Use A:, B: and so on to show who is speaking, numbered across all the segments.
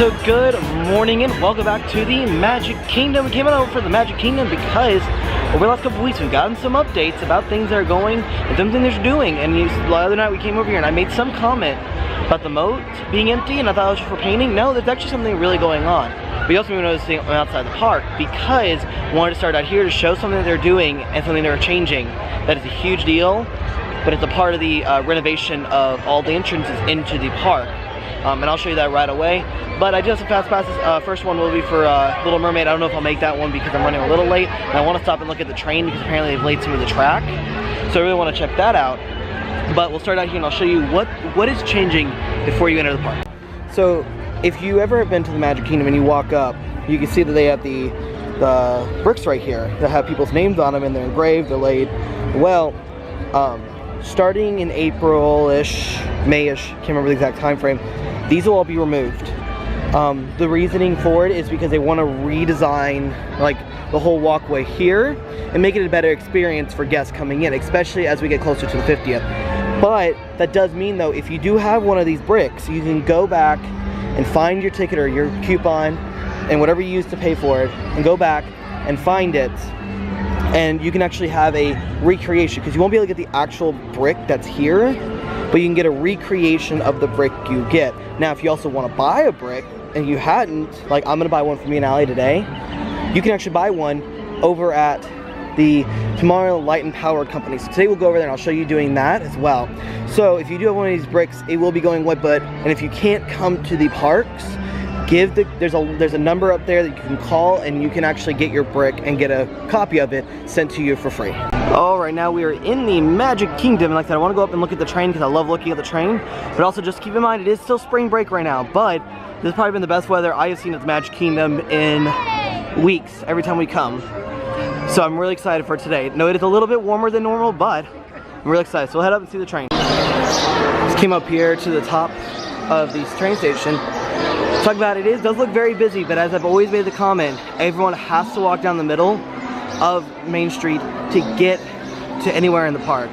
A: So good morning and welcome back to the Magic Kingdom. We came on over for the Magic Kingdom because over the last couple weeks we've gotten some updates about things that are going and some things they're doing. And the other night we came over here and I made some comment about the moat being empty and I thought it was just for painting. No, there's actually something really going on. We also noticed something outside the park because we wanted to start out here to show something that they're doing and something they're changing. That is a huge deal, but it's a part of the renovation of all the entrances into the park. And I'll show you that right away. But I do have some fast passes. First one will be for Little Mermaid. I don't know if I'll make that one because I'm running a little late. And I want to stop and look at the train because apparently they've laid some of the track. So I really want to check that out. But we'll start out here and I'll show you what is changing before you enter the park. So if you ever have been to the Magic Kingdom and you walk up, you can see that they have the bricks right here that have people's names on them and they're engraved, they're laid. Well, starting in April-ish, May-ish, can't remember the exact time frame, these will all be removed. The reasoning for it is because they want to redesign like the whole walkway here and make it a better experience for guests coming in, especially as we get closer to the 50th. But that does mean though, if you do have one of these bricks, you can go back and find your ticket or your coupon and whatever you use to pay for it and go back and find it. And you can actually have a recreation because you won't be able to get the actual brick that's here, but you can get a recreation of the brick you get. Now, if you also want to buy a brick and you hadn't, like I'm going to buy one for me and Allie today, you can actually buy one over at the Tomorrowland Light and Power Company. So today we'll go over there and I'll show you doing that as well. So if you do have one of these bricks, it will be going wet, and if you can't come to the parks, there's a number up there that you can call and you can actually get your brick and get a copy of it sent to you for free. All right, now we are in the Magic Kingdom, and like I said, I want to go up and look at the train because I love looking at the train, but also just keep in mind it is still spring break right now, but this has probably been the best weather I have seen at the Magic Kingdom in weeks every time we come. So I'm really excited for today. No, it is a little bit warmer than normal, but I'm really excited. So we'll head up and see the train. Just came up here to the top of the train station. Talk about it does look very busy, but as I've always made the comment, everyone has to walk down the middle of Main Street to get to anywhere in the park.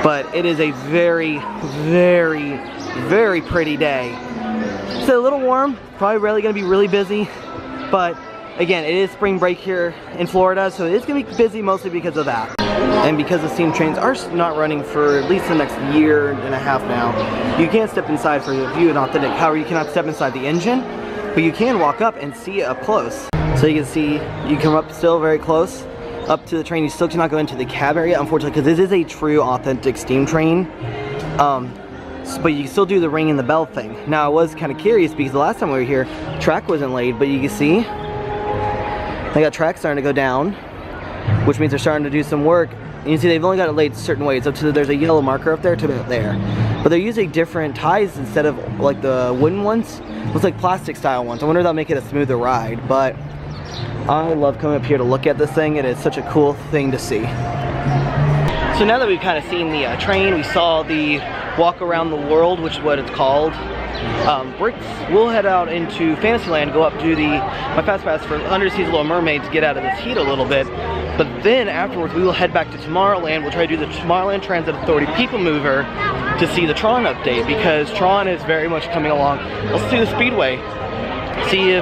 A: But it is a very, very, very pretty day. It's a little warm, probably really gonna be really busy, but again, it is spring break here in Florida, so it's gonna be busy mostly because of that. And because the steam trains are not running for at least the next year and a half now, you can't step inside for the view and authentic. However, you cannot step inside the engine, but you can walk up and see it up close. So you can see, you come up still very close up to the train. You still cannot go into the cab area, unfortunately, because this is a true authentic steam train. But you can still do the ring and the bell thing. Now, I was kind of curious because the last time we were here, the track wasn't laid, but you can see they got track starting to go down, which means they're starting to do some work. And you see they've only got it laid certain ways. Up to there's a yellow marker up there to about there. But they're using different ties instead of like the wooden ones. Looks like plastic style ones. I wonder if that'll make it a smoother ride. But I love coming up here to look at this thing. It is such a cool thing to see. So now that we've kind of seen the train, we saw the walk around the world, which is what it's called. Bricks. We'll head out into Fantasyland, go up to my fast pass for Undersea's Little Mermaid to get out of this heat a little bit. But then afterwards we will head back to Tomorrowland. We'll try to do the Tomorrowland Transit Authority People Mover to see the Tron update because Tron is very much coming along. Let's see the Speedway. See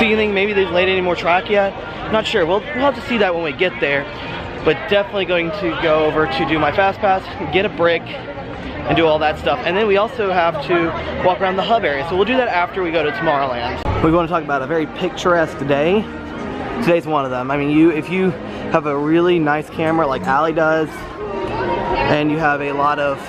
A: anything, maybe they've laid any more track yet. Not sure. We'll have to see that when we get there. But definitely going to go over to do my fast pass, get a brick, and do all that stuff. And then we also have to walk around the hub area. So we'll do that after we go to Tomorrowland. We want to talk about a very picturesque day. Today's one of them. I mean, if you have a really nice camera like Allie does, and you have a lot of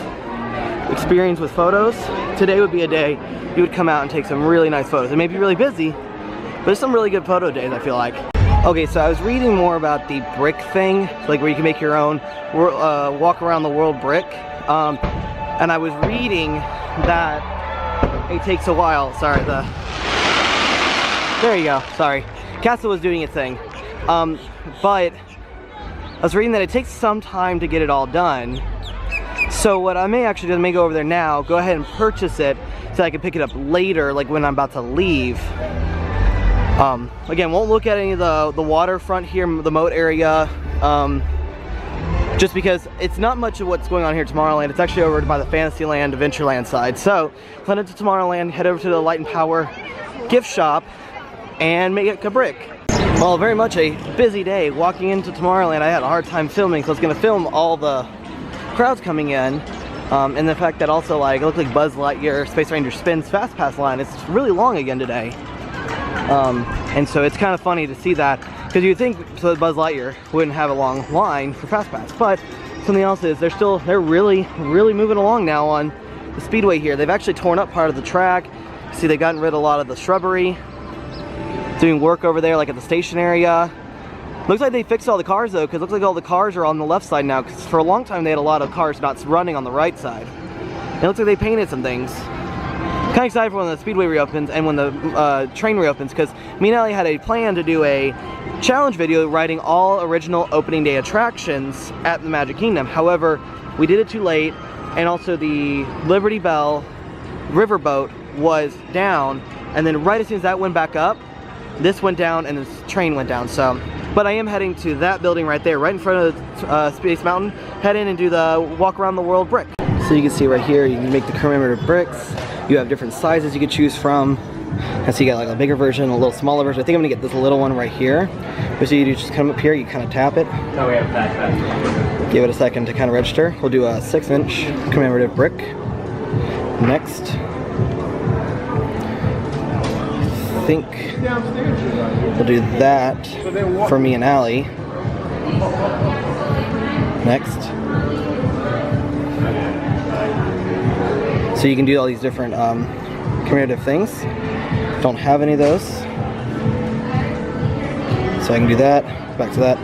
A: experience with photos, today would be a day you would come out and take some really nice photos. It may be really busy, but there's some really good photo days, I feel like. Okay, so I was reading more about the brick thing, like where you can make your own walk around the world brick. And I was reading that it takes a while. Sorry, there you go, sorry. Castle was doing its thing. But I was reading that it takes some time to get it all done. So what I may actually do, I may go over there now, go ahead and purchase it so I can pick it up later, like when I'm about to leave. Again, won't look at any of the waterfront here, the moat area. just because it's not much of what's going on here at Tomorrowland. It's actually over by the Fantasyland, Adventureland side. So, plan into Tomorrowland, head over to the Light and Power gift shop, and make a brick. Well, very much a busy day. Walking into Tomorrowland, I had a hard time filming, so I was going to film all the crowds coming in. And the fact that also, like, it looked like Buzz Lightyear Space Ranger Spins Fast Pass line. It's really long again today. And so it's kind of funny to see that, because you'd think so Buzz Lightyear wouldn't have a long line for Fast Pass, but something else is they're really moving along now on the speedway here. They've actually torn up part of the track. See, they've gotten rid of a lot of the shrubbery, doing work over there like at the station area. Looks like they fixed all the cars though, because it looks like all the cars are on the left side now, because for a long time they had a lot of cars not running on the right side. It looks like they painted some things. Kind of excited for when the speedway reopens and when the train reopens, because me and Allie had a plan to do a challenge video riding all original opening day attractions at the Magic Kingdom. However, we did it too late, and also the Liberty Bell riverboat was down, and then right as soon as that went back up, this went down and this train went down. So, but I am heading to that building right there, right in front of Space Mountain. Head in and do the walk around the world brick. So you can see right here, you can make the commemorative bricks. You have different sizes you could choose from. And so you got like a bigger version, a little smaller version. I think I'm gonna get this little one right here. So you just come up here, you kind of tap it.
B: Oh, we have that.
A: Give it a second to kind of register. We'll do a 6-inch commemorative brick. Next. I think we'll do that for me and Allie. Next. So you can do all these different commemorative things. Don't have any of those. So I can do that, back to that.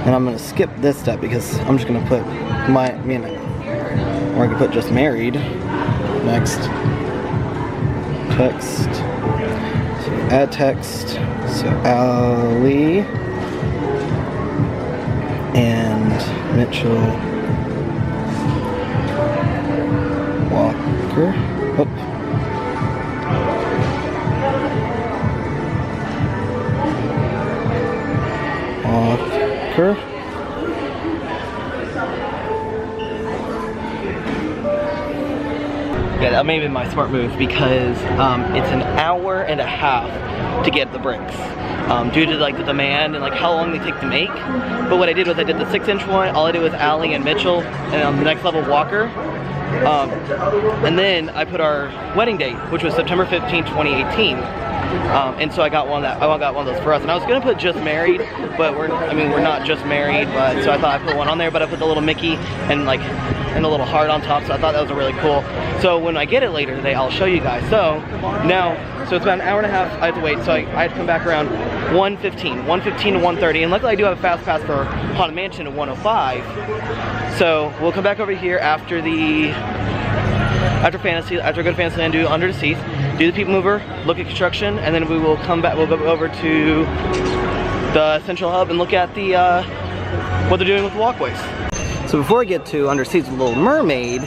A: And I'm gonna skip this step because I'm just gonna put me and or I can put just married. Next. Text. So add text. So Allie and Mitchell Walker. Oh. Walker. Yeah, that may have been my smart move, because it's an hour and a half to get the bricks due to like the demand and like how long they take to make. But what I did was I did the 6-inch one. All I did was Allie and Mitchell, and on the next level Walker. And then I put our wedding date, which was September 15, 2018. And so I got one of those for us. And I was gonna put just married, but we're not just married, but so I thought I'd put one on there, but I put the little Mickey and like and the little heart on top, so I thought that was really cool. So when I get it later today, I'll show you guys. So now, so it's about an hour and a half I have to wait, so I have to come back around 1:15 to 1:30, and luckily I do have a fast pass for Haunted Mansion at 1:05. So we'll come back over here after I go to Fantasyland, do Under the Seas, do the People Mover, look at construction, and then we will come back. We'll go over to the Central Hub and look at the what they're doing with the walkways. So before I get to Under the Seas with Little Mermaid,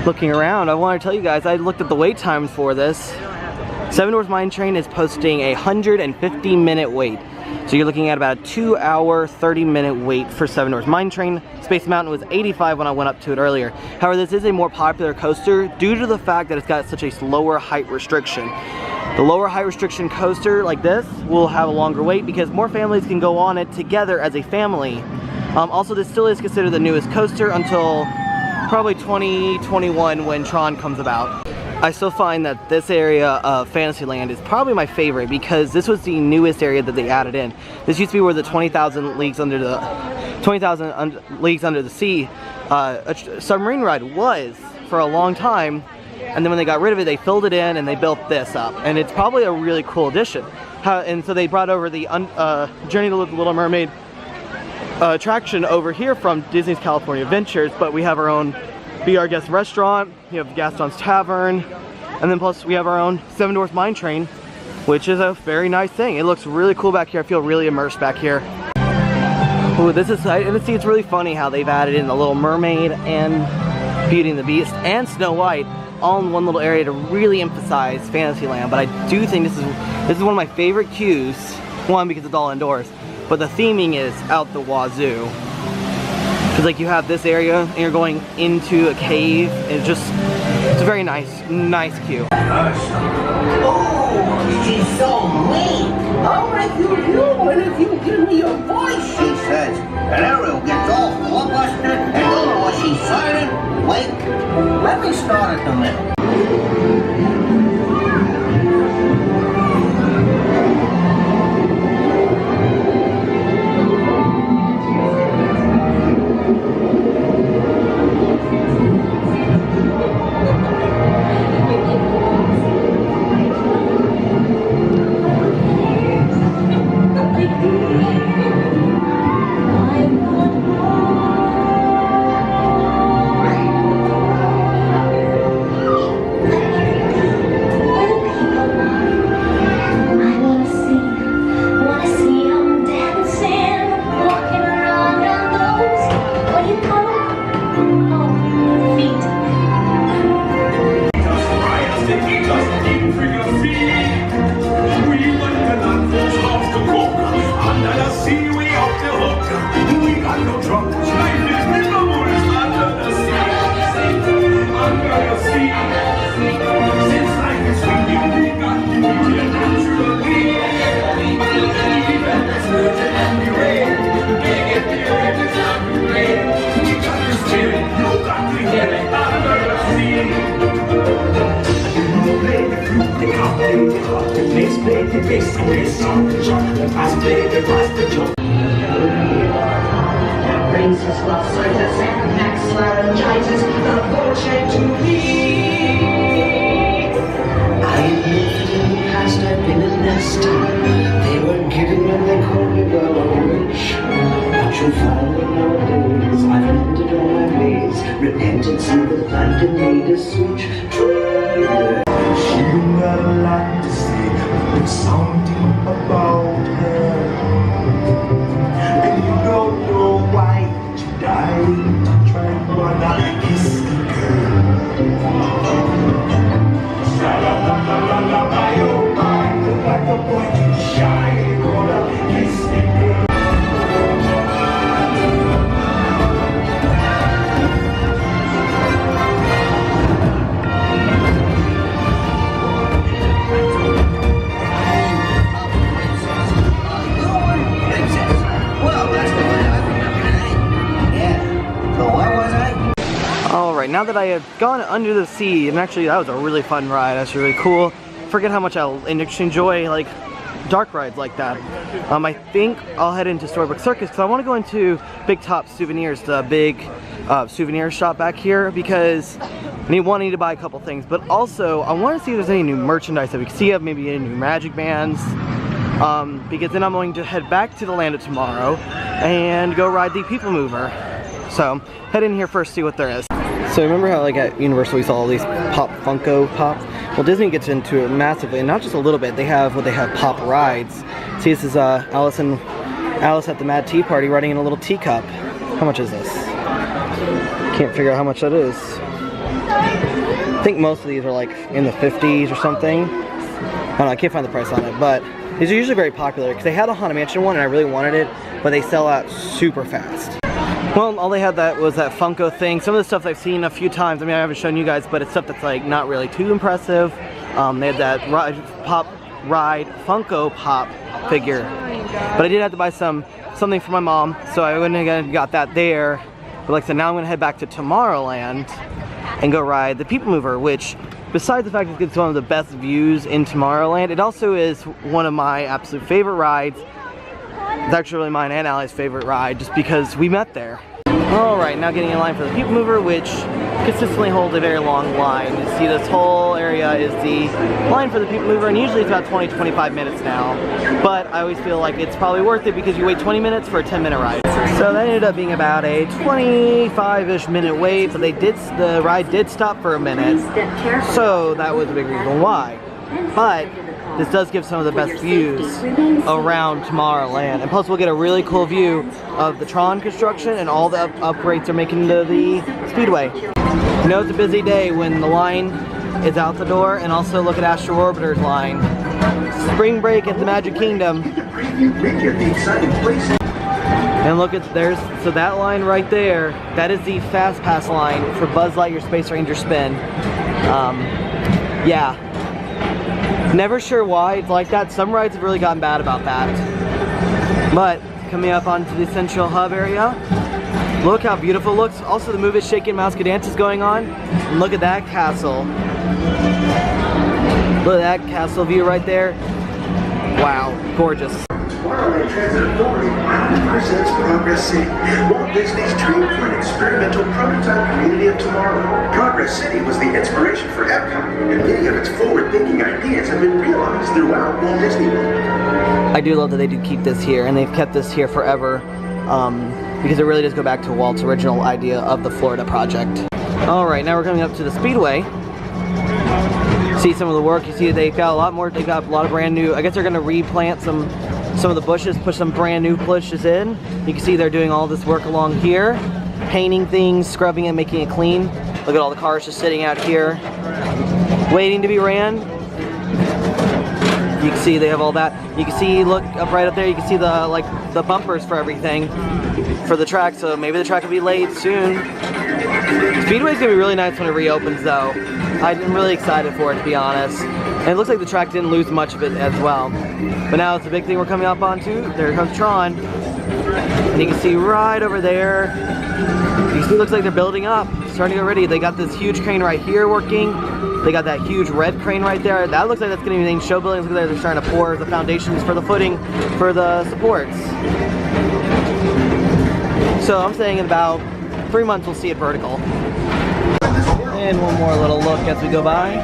A: looking around, I want to tell you guys I looked at the wait times for this. Seven Dwarfs Mine Train is posting a 150-minute wait. So you're looking at about a 2-hour, 30-minute wait for Seven Dwarfs Mine Train. Space Mountain was 85 when I went up to it earlier. However, this is a more popular coaster due to the fact that it's got such a lower height restriction. The lower height restriction coaster like this will have a longer wait because more families can go on it together as a family. Also, this still is considered the newest coaster until probably 2021 when Tron comes about. I still find that this area of Fantasyland is probably my favorite because this was the newest area that they added in. This used to be where the 20,000 Leagues Under the Sea submarine ride was for a long time, and then when they got rid of it, they filled it in and they built this up, and it's probably a really cool addition. And so they brought over the Journey to the Little Mermaid attraction over here from Disney's California Adventures, but we have our own Be Our Guest restaurant, we have Gaston's Tavern, and then plus we have our own Seven Dwarfs Mine Train, which is a very nice thing. It looks really cool back here. I feel really immersed back here. Ooh, this is, and see, it's really funny how they've added in the Little Mermaid and Beauty and the Beast and Snow White all in one little area to really emphasize Fantasyland. But I do think this is one of my favorite queues. One, because it's all indoors, but the theming is out the wazoo. Because like you have this area and you're going into a cave. It's a very nice queue.
C: Oh, she's so mean. I'll make you human if you give me your voice, she says. And Ariel gets all flustered and don't know what she's saying. Wait, let me start at the middle.
D: Repentance in the land and made a switch. She got a lot to say, but there's something about her. And you don't know why she died to try to wanna kiss the girl. Sha-la-la-la-la-la, oh my, look like a boy can shine, wanna kiss the girl.
A: Alright, now that I have gone under the sea, and actually that was a really fun ride, that's really cool. Forget how much I'll enjoy like dark rides like that. I think I'll head into Storybook Circus because I want to go into Big Top Souvenirs, the big souvenir shop back here, because I need to buy a couple things, but also I want to see if there's any new merchandise that we can see of, maybe any new magic bands, because then I'm going to head back to the land of tomorrow and go ride the People Mover. So head in here first, see what there is. So remember how like at Universal we saw all these Funko Pop? Well, Disney gets into it massively, and not just a little bit. They have pop rides. See, this is Alice at the Mad Tea Party riding in a little teacup. How much is this? Can't figure out how much that is. I think most of these are like in the 50s or something. I don't know, I can't find the price on it, but these are usually very popular because they had a Haunted Mansion one and I really wanted it, but they sell out super fast. Well, all they had was that Funko thing. Some of the stuff I've seen a few times. I mean, I haven't shown you guys, but it's stuff that's like not really too impressive. They had that ride Funko Pop figure, but I did have to buy something for my mom, so I went and got that there. But like I said, now I'm gonna head back to Tomorrowland and go ride the People Mover, which, besides the fact that it's one of the best views in Tomorrowland, it also is one of my absolute favorite rides. It's actually really mine and Allie's favorite ride, just because we met there. Alright, now getting in line for the People Mover, which consistently holds a very long line. You see this whole area is the line for the People Mover, and usually it's about 20-25 minutes now. But I always feel like it's probably worth it because you wait 20 minutes for a 10-minute ride. So that ended up being about a 25-ish minute wait, but the ride did stop for a minute. So that was a big reason why. But this does give some of the best views around Tomorrowland. And plus we'll get a really cool view of the Tron construction and all the upgrades they're making to the Speedway. You know, it's a busy day when the line is out the door, and also look at Astro Orbiter's line. Spring break at the Magic Kingdom. And look at so that line right there, that is the fast pass line for Buzz Lightyear Space Ranger Spin. Yeah. Never sure why it's like that. Some rides have really gotten bad about that. But coming up onto the Central Hub area, look how beautiful it looks. Also, the Move It, Shake It, Mouse Can Dance is going on. And look at that castle. Look at that castle view right there. Wow, gorgeous.
D: Tomorrowland Transit Authority presents Progress City, Walt Disney's dream for an experimental prototype community of tomorrow. Progress City was the inspiration for Epcot, and many of its forward-thinking ideas have been realized throughout Walt Disney World.
A: I do love that they do keep this here, and they've kept this here forever, because it really does go back to Walt's original idea of the Florida project. Alright, now we're coming up to the Speedway. See some of the work. You see they've got a lot more, they've got a lot of brand new, I guess they're going to replant some of the bushes, push some brand new bushes in. You can see they're doing all this work along here, painting things, scrubbing it, making it clean. Look at all the cars just sitting out here, waiting to be ran. You can see they have all that. You can see, look up right up there, you can see the bumpers for everything for the track, so maybe the track will be laid soon. Speedway's gonna be really nice when it reopens though. I'm really excited for it, to be honest. And it looks like the track didn't lose much of it as well. But now it's the big thing we're coming up onto. There comes Tron. And you can see right over there, you can see it looks like they're building up, starting to get ready. They got this huge crane right here working. They got that huge red crane right there. That looks like that's gonna be named show buildings. Look at there, they're starting to pour the foundations for the footing for the supports. So I'm saying in about 3 months we'll see it vertical. And one more little look as we go by.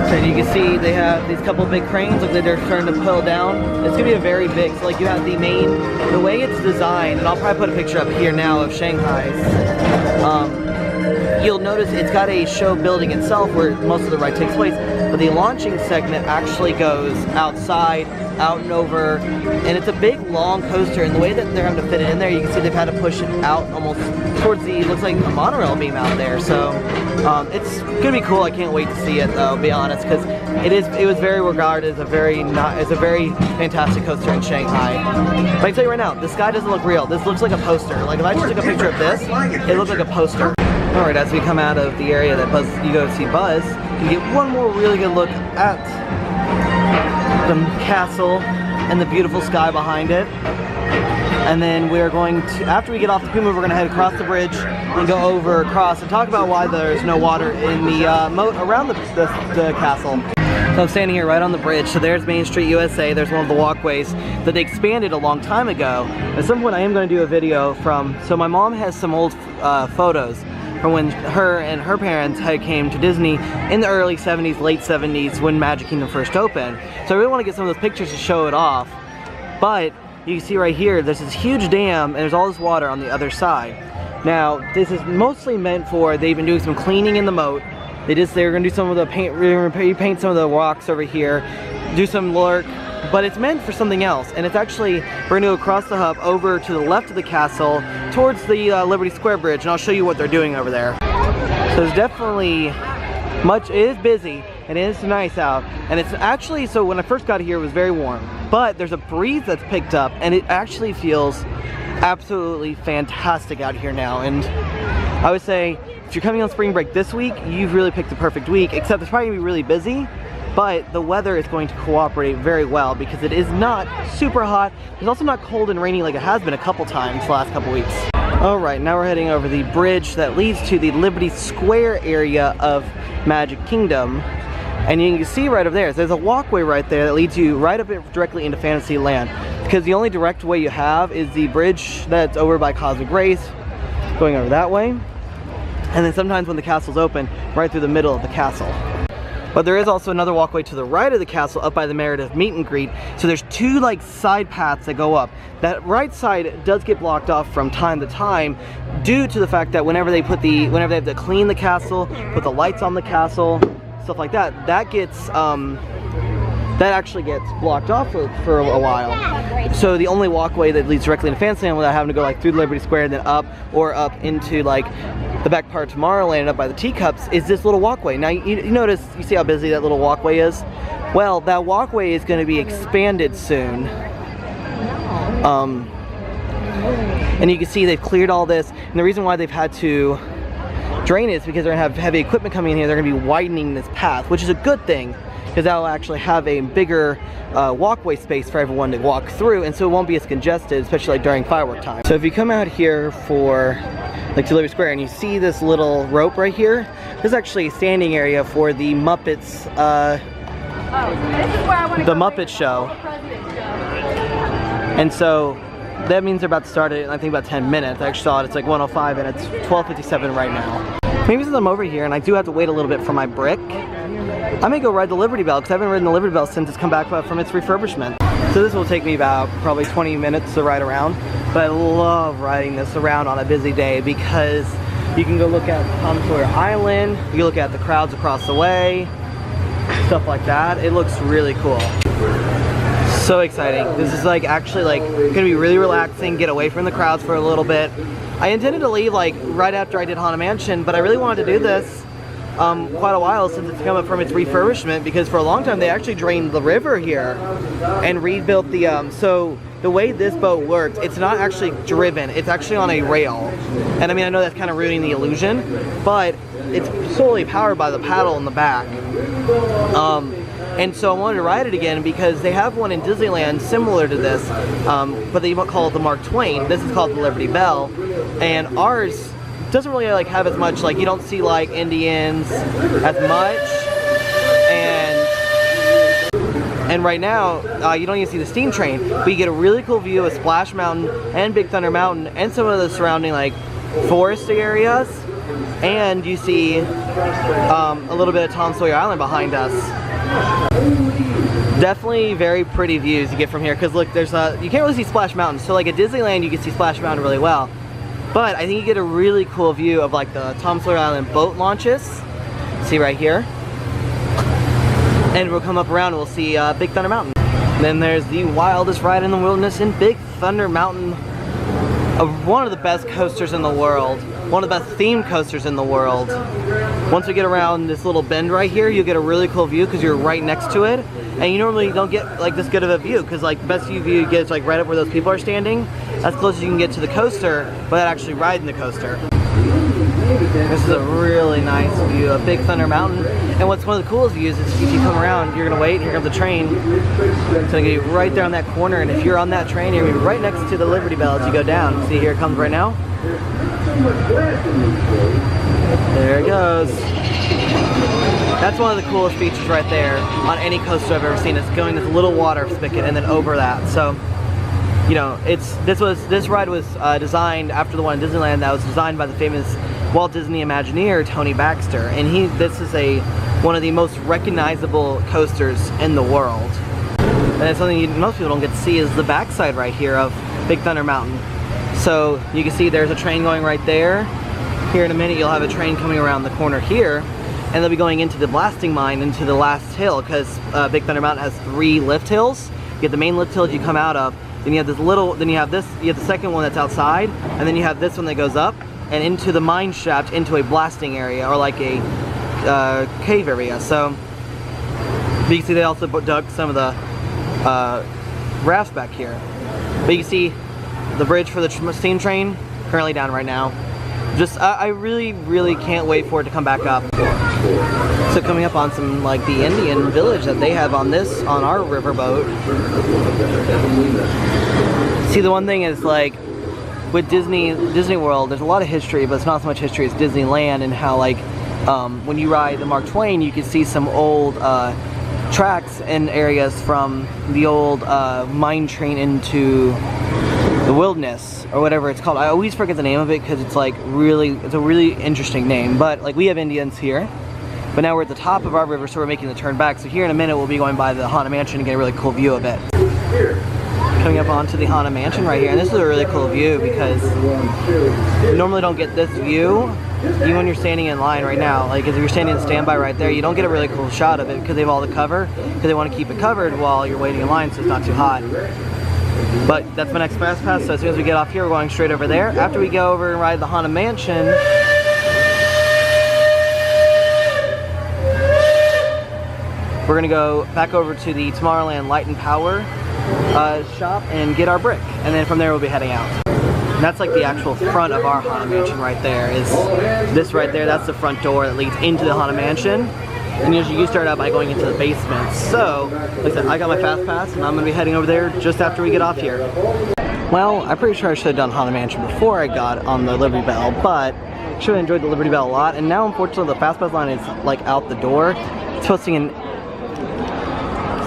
A: So you can see they have these couple big cranes, look like they're starting to pull down. It's gonna be a very big, so like you have the way it's designed, and I'll probably put a picture up here now of Shanghai's. You'll notice it's got a show building itself where most of the ride takes place, but the launching segment actually goes outside, out and over, and it's a big long coaster, and the way that they're having to fit it in there, you can see they've had to push it out almost towards it looks like a monorail beam out there, so it's gonna be cool. I can't wait to see it though, to be honest, because it was very regarded as a very fantastic coaster in Shanghai. But I can tell you right now, the sky doesn't look real. This looks like a poster. Like if I just took a picture of this, it looks like a poster. Alright, as we come out of the area that you go to see Buzz, you get one more really good look at the castle and the beautiful sky behind it. And then we're going to, after we get off the Puma, we're going to head across the bridge and go over across and talk about why there's no water in the moat around the castle. So I'm standing here right on the bridge. So there's Main Street USA. There's one of the walkways that they expanded a long time ago. At some point I am going to do a video from, so my mom has some old photos from when her and her parents came to Disney in the early 70s, late 70s when Magic Kingdom first opened. So I really want to get some of those pictures to show it off. But you can see right here, there's this huge dam and there's all this water on the other side. Now, this is mostly meant for, they've been doing some cleaning in the moat. They're gonna do some of the repaint some of the rocks over here, do some work, but it's meant for something else. And it's actually, we're gonna go across the hub over to the left of the castle towards the Liberty Square Bridge, and I'll show you what they're doing over there. So there's definitely it is busy and it is nice out, and it's actually, so when I first got here it was very warm, but there's a breeze that's picked up and it actually feels absolutely fantastic out here now. And I would say if you're coming on spring break this week, you've really picked the perfect week, except it's probably gonna be really busy, but the weather is going to cooperate very well because it is not super hot. It's also not cold and rainy like it has been a couple times the last couple weeks. Alright, now we're heading over the bridge that leads to the Liberty Square area of Magic Kingdom. And you can see right over there, there's a walkway right there that leads you right up directly into Fantasyland. Because the only direct way you have is the bridge that's over by Cosmic Race, going over that way. And then sometimes when the castle's open, right through the middle of the castle. But there is also another walkway to the right of the castle up by the Meredith meet and greet. So there's two like side paths that go up. That right side does get blocked off from time to time due to the fact that whenever they have to clean the castle, put the lights on the castle, stuff like that, that actually gets blocked off for a while. So the only walkway that leads directly into Fantasyland without having to go like through Liberty Square and then up or up into like the back part of Tomorrowland up by the teacups is this little walkway. Now you notice, you see how busy that little walkway is? Well, that walkway is going to be expanded soon. And you can see they've cleared all this, and the reason why they've had to drain it is because they're gonna have heavy equipment coming in here. They're gonna be widening this path, which is a good thing, because that'll actually have a bigger walkway space for everyone to walk through, and so it won't be as congested, especially like during firework time. So if you come out here for like to Liberty Square and you see this little rope right here, this is actually a standing area for the Muppets, the Muppet Show. And so that means they're about to start it in I think about 10 minutes. I actually saw it, it's like 1:05 and it's 12:57 right now. Maybe since I'm over here and I do have to wait a little bit for my brick, I may go ride the Liberty Bell, because I haven't ridden the Liberty Bell since it's come back from its refurbishment. So this will take me about probably 20 minutes to ride around, but I love riding this around on a busy day because you can go look at Tom Sawyer Island, you can look at the crowds across the way, stuff like that. It looks really cool. So exciting. This is like actually like gonna be really relaxing, get away from the crowds for a little bit. I intended to leave like right after I did Haunted Mansion, but I really wanted to do this quite a while since it's come up from its refurbishment, because for a long time they actually drained the river here and rebuilt the so the way this boat works, it's not actually driven, it's actually on a rail. And I mean, I know that's kind of ruining the illusion, but it's solely powered by the paddle in the back. And so I wanted to ride it again because they have one in Disneyland similar to this, but they call it the Mark Twain. This is called the Liberty Bell, and ours doesn't really like have as much, like you don't see like Indians as much, and right now you don't even see the steam train, but you get a really cool view of Splash Mountain and Big Thunder Mountain and some of the surrounding like forest areas, and you see a little bit of Tom Sawyer Island behind us. Definitely very pretty views you get from here, because look, there's you can't really see Splash Mountain, so like at Disneyland you can see Splash Mountain really well. But I think you get a really cool view of like the Tom Sawyer Island boat launches. See right here. And we'll come up around and we'll see Big Thunder Mountain. And then there's the wildest ride in the wilderness in Big Thunder Mountain. One of the best coasters in the world. One of the best themed coasters in the world. Once we get around this little bend right here, you'll get a really cool view because you're right next to it. And you normally don't get like this good of a view, because like the best view you get is like right up where those people are standing. That's close as you can get to the coaster without actually riding the coaster. This is a really nice view of Big Thunder Mountain. And what's one of the coolest views is if you come around, you're gonna wait, and here comes the train. It's gonna get you right there on that corner, and if you're on that train, you're gonna be right next to the Liberty Bell as you go down. See, here it comes right now. There it goes. That's one of the coolest features right there on any coaster I've ever seen. It's going this little water spigot and then over that. So, you know, this ride was designed after the one in Disneyland that was designed by the famous Walt Disney Imagineer Tony Baxter, and this is one of the most recognizable coasters in the world. And it's something most people don't get to see is the backside right here of Big Thunder Mountain. So you can see there's a train going right there. Here in a minute you'll have a train coming around the corner here, and they'll be going into the blasting mine, into the last hill, because Big Thunder Mountain has 3 lift hills. You have the main lift hill that you come out of, then you have this little, then you have the second one that's outside, and then you have this one that goes up and into the mine shaft, into a blasting area, or like a cave area. So but you can see they also dug some of the rafts back here. But you can see the bridge for the steam train currently down right now. I really can't wait for it to come back up. So coming up on some like the Indian village that they have on our riverboat. See, the one thing is like with Disney World, there's a lot of history, but it's not so much history as Disneyland, and how like when you ride the Mark Twain, you can see some old tracks and areas from the old mine train into the wilderness, or whatever it's called. I always forget the name of it because it's like it's a really interesting name. But like we have Indians here, but now we're at the top of our river, so we're making the turn back. So here in a minute we'll be going by the Haunted Mansion and get a really cool view of it. Coming up onto the Haunted Mansion right here, and this is a really cool view because you normally don't get this view even when you're standing in line right now. Like if you're standing in standby right there, you don't get a really cool shot of it because they have all the cover, because they want to keep it covered while you're waiting in line so it's not too hot. But that's my next fast pass, so as soon as we get off here, we're going straight over there. After we go over and ride the Haunted Mansion, we're gonna go back over to the Tomorrowland Light and Power shop and get our brick. And then from there we'll be heading out. And that's like the actual front of our Haunted Mansion right there. Is this right there, that's the front door that leads into the Haunted Mansion. And usually you start out by going into the basement. So, like I said, I got my fast pass and I'm gonna be heading over there just after we get off here. Well, I'm pretty sure I should have done Haunted Mansion before I got on the Liberty Bell, but I should have enjoyed the Liberty Bell a lot. And now, unfortunately, the fast pass line is like out the door. It's posting an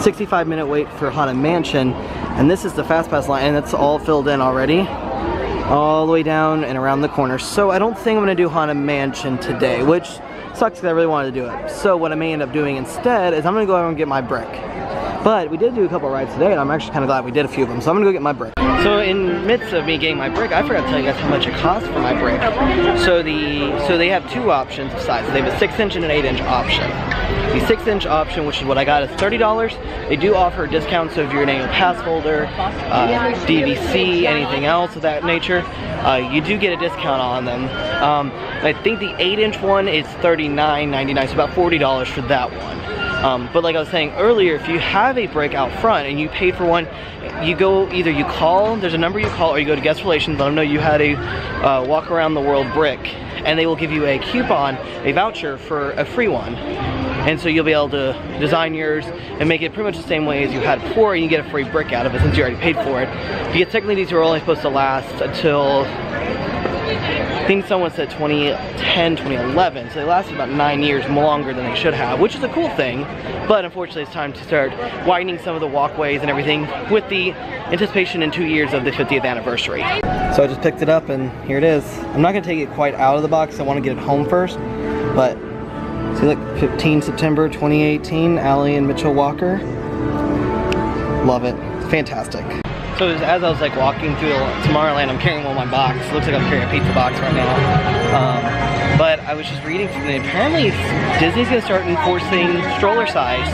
A: 65-minute wait for Haunted Mansion, and this is the fast pass line, and it's all filled in already, all the way down and around the corner. So I don't think I'm gonna do Haunted Mansion today, which sucks because I really wanted to do it. So what I may end up doing instead is I'm gonna go out and get my brick. But we did do a couple of rides today, and I'm actually kind of glad we did a few of them. So I'm gonna go get my brick. So in midst of me getting my brick, I forgot to tell you guys how much it costs for my brick. So they have two options of size. They have a 6-inch and an 8-inch option. The 6-inch option, which is what I got, is $30. They do offer discounts, so if you're an annual pass holder, DVC, anything else of that nature, you do get a discount on them. I think the 8-inch one is $39.99, so about $40 for that one. But like I was saying earlier, if you have a brick out front and you paid for one, you go, either you call, there's a number you call, or you go to guest relations, let them know you had a walk around the world brick, and they will give you a coupon, a voucher for a free one. And so you'll be able to design yours and make it pretty much the same way as you had before, and you get a free brick out of it since you already paid for it. Because technically these are only supposed to last until, I think someone said 2010, 2011, so they lasted about 9 years longer than they should have, which is a cool thing, but unfortunately it's time to start widening some of the walkways and everything with the anticipation in 2 years of the 50th anniversary. So I just picked it up and here it is. I'm not going to take it quite out of the box, I want to get it home first, but see, look, 15 September 2018, Allie and Mitchell Walker. Love it, it's fantastic. So as I was like walking through Tomorrowland, I'm carrying one of my box. It looks like I'm carrying a pizza box right now. But I was just reading something. Apparently Disney's gonna start enforcing stroller size,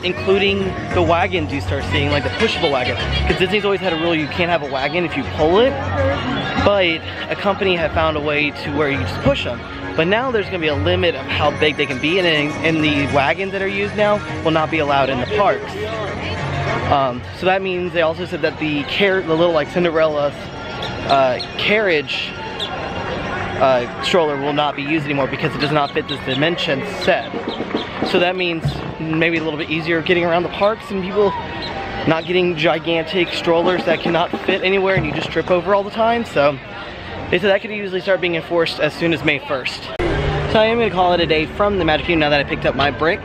A: including the wagons you start seeing, like the pushable wagon. Because Disney's always had a rule you can't have a wagon if you pull it. But a company had found a way to where you just push them. But now there's going to be a limit of how big they can be, and the wagons that are used now will not be allowed in the parks. So that means they also said that the little like Cinderella carriage stroller will not be used anymore because it does not fit this dimension set. So that means maybe a little bit easier getting around the parks and people not getting gigantic strollers that cannot fit anywhere and you just trip over all the time. So they said that could usually start being enforced as soon as May 1st. So I am going to call it a day from the Magic Kingdom now that I picked up my brick.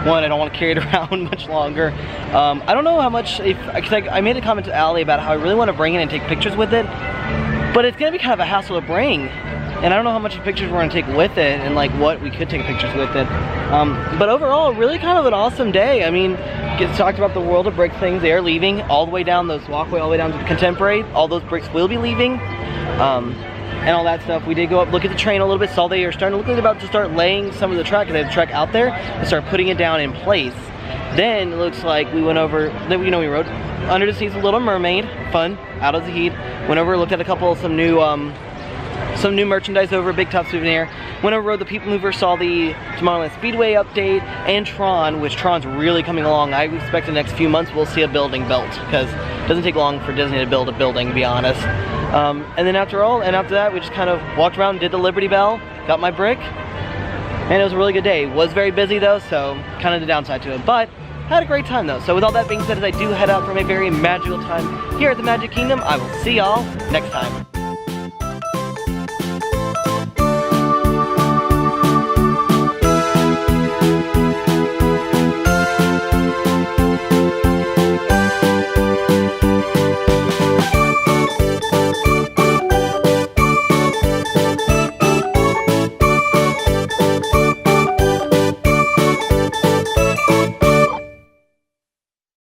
A: One, I don't want to carry it around much longer. I don't know how much, because I made a comment to Allie about how I really want to bring it and take pictures with it, but it's going to be kind of a hassle to bring. And I don't know how much pictures we're going to take with it and like what we could take pictures with it. But overall, really kind of an awesome day. I mean, gets talked about the World of Brick things. They are leaving all the way down those walkway, all the way down to the Contemporary. All those bricks will be leaving. And all that stuff. We did go up, look at the train a little bit, saw they are starting to look like they're about to start laying some of the track, and they have the track out there, and start putting it down in place. Then it looks like we went over, we rode Under the Seas, a Little Mermaid, fun, out of the heat. Went over, looked at a couple of some new merchandise over at Big Top Souvenir. Went over, rode the People Mover, saw the Tomorrowland Speedway update, and Tron, which Tron's really coming along. I expect the next few months we'll see a building built, because it doesn't take long for Disney to build a building, to be honest. And then after that, we just kind of walked around, did the Liberty Bell, got my brick, and it was a really good day. It was very busy though, so kind of the downside to it, but had a great time though. So with all that being said, as I do head out from a very magical time here at the Magic Kingdom, I will see y'all next time.